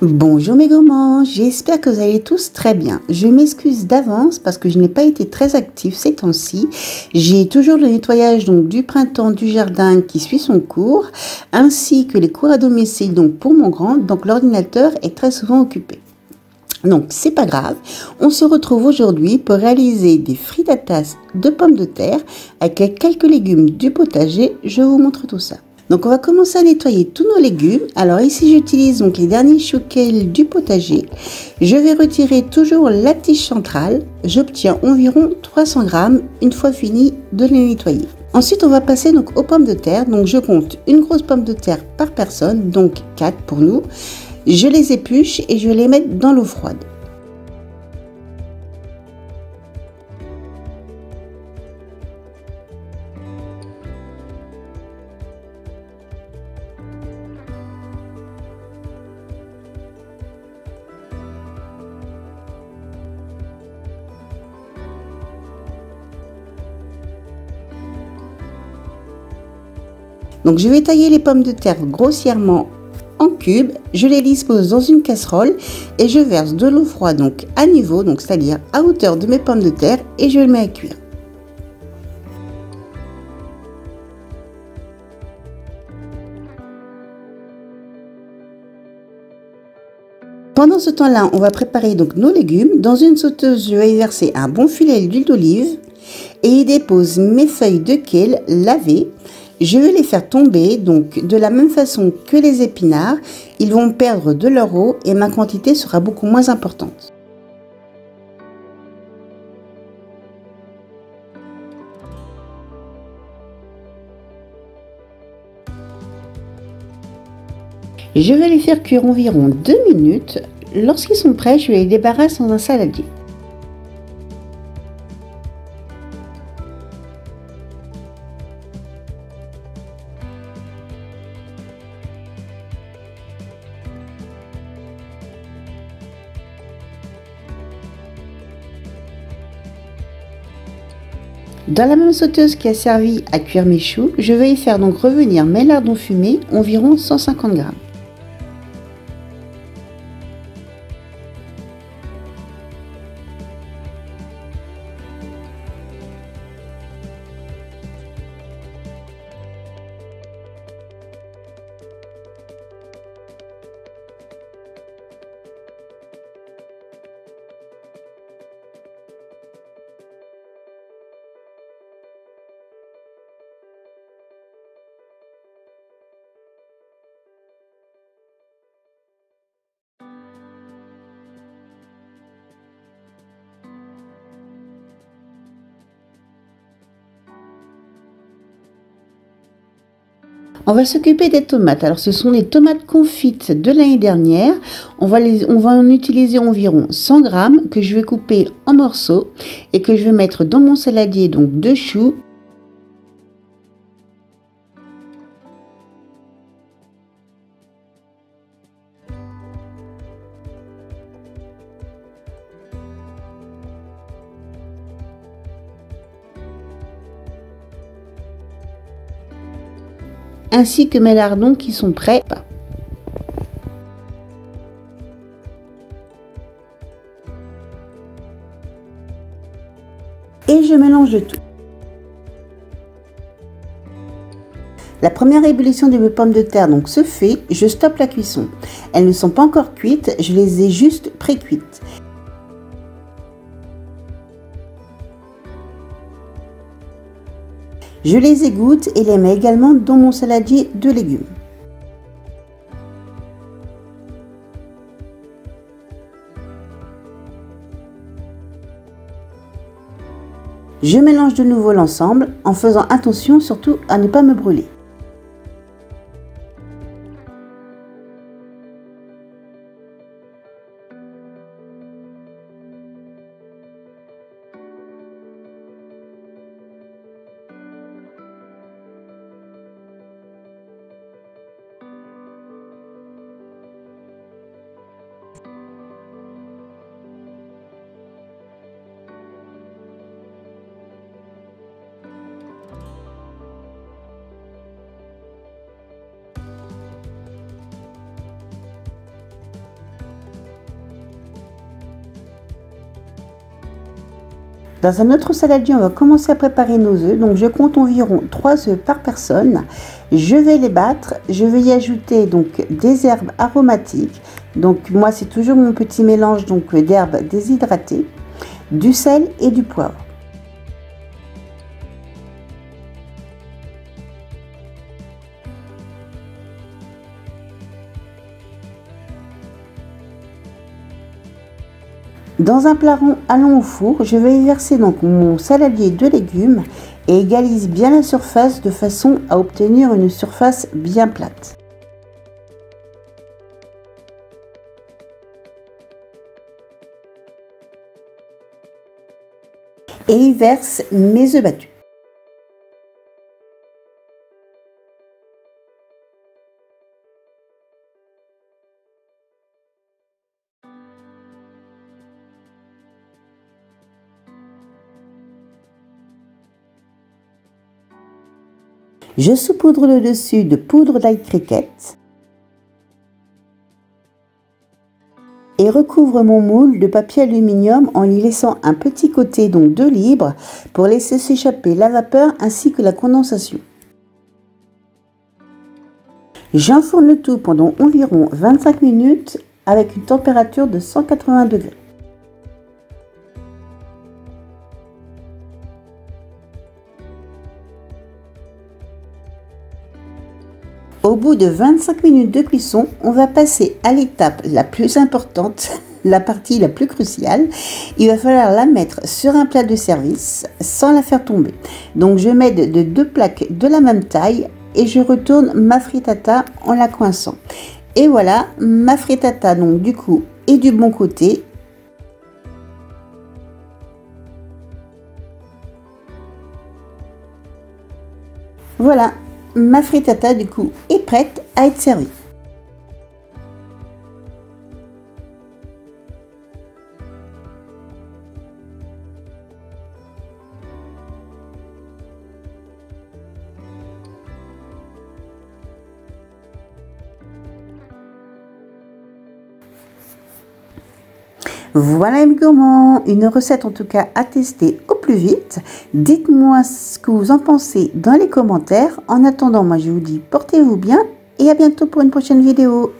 Bonjour mes gourmands, j'espère que vous allez tous très bien. Je m'excuse d'avance parce que je n'ai pas été très active ces temps-ci. J'ai toujours le nettoyage du printemps du jardin qui suit son cours, ainsi que les cours à domicile pour mon grand, donc l'ordinateur est très souvent occupé. Donc c'est pas grave, on se retrouve aujourd'hui pour réaliser des frittatas de pommes de terre avec quelques légumes du potager. Je vous montre tout ça. Donc on va commencer à nettoyer tous nos légumes. Alors ici j'utilise les derniers choux kale du potager. Je vais retirer toujours la tige centrale. J'obtiens environ 300 grammes une fois fini de les nettoyer. Ensuite on va passer aux pommes de terre. Donc je compte une grosse pomme de terre par personne, donc 4 pour nous. Je les épluche et je vais les mettre dans l'eau froide. Donc je vais tailler les pommes de terre grossièrement en cubes, je les dispose dans une casserole et je verse de l'eau froide à niveau, c'est-à-dire à hauteur de mes pommes de terre, et je les mets à cuire. Pendant ce temps-là, on va préparer nos légumes. Dans une sauteuse, je vais y verser un bon filet d'huile d'olive et y dépose mes feuilles de kale lavées. Je vais les faire tomber de la même façon que les épinards. Ils vont perdre de leur eau et ma quantité sera beaucoup moins importante. Je vais les faire cuire environ 2 minutes. Lorsqu'ils sont prêts, je les débarrasse dans un saladier. Dans la même sauteuse qui a servi à cuire mes choux, je vais y faire revenir mes lardons fumés, environ 150 grammes. On va s'occuper des tomates. Alors ce sont des tomates confites de l'année dernière. On va en utiliser environ 100 grammes que je vais couper en morceaux et que je vais mettre dans mon saladier de choux. Ainsi que mes lardons qui sont prêts. Et je mélange le tout. La première ébullition de mes pommes de terre se fait, je stoppe la cuisson. Elles ne sont pas encore cuites, je les ai juste pré-cuites. Je les égoutte et les mets également dans mon saladier de légumes. Je mélange de nouveau l'ensemble en faisant attention surtout à ne pas me brûler. Dans un autre saladier, on va commencer à préparer nos œufs. Donc je compte environ 3 œufs par personne. Je vais les battre. Je vais y ajouter donc des herbes aromatiques. Donc moi c'est toujours mon petit mélange donc d'herbes déshydratées, du sel et du poivre. Dans un plat rond allant au four, je vais y verser donc mon saladier de légumes et égalise bien la surface de façon à obtenir une surface bien plate. Et y verse mes œufs battus. Je saupoudre le dessus de poudre d'ail cricket et recouvre mon moule de papier aluminium en y laissant un petit côté donc de libre pour laisser s'échapper la vapeur ainsi que la condensation. J'enfourne le tout pendant environ 25 minutes avec une température de 180 degrés. Au bout de 25 minutes de cuisson, on va passer à l'étape la plus importante, la partie la plus cruciale. Il va falloir la mettre sur un plat de service sans la faire tomber. Donc je mets de 2 plaques de la même taille et je retourne ma frittata en la coinçant. Et voilà, ma frittata donc du coup est du bon côté. Voilà. Ma frittata du coup est prête à être servie. Voilà mes gourmands, une recette en tout cas à tester au plus vite. Dites-moi ce que vous en pensez dans les commentaires. En attendant, moi je vous dis portez-vous bien et à bientôt pour une prochaine vidéo.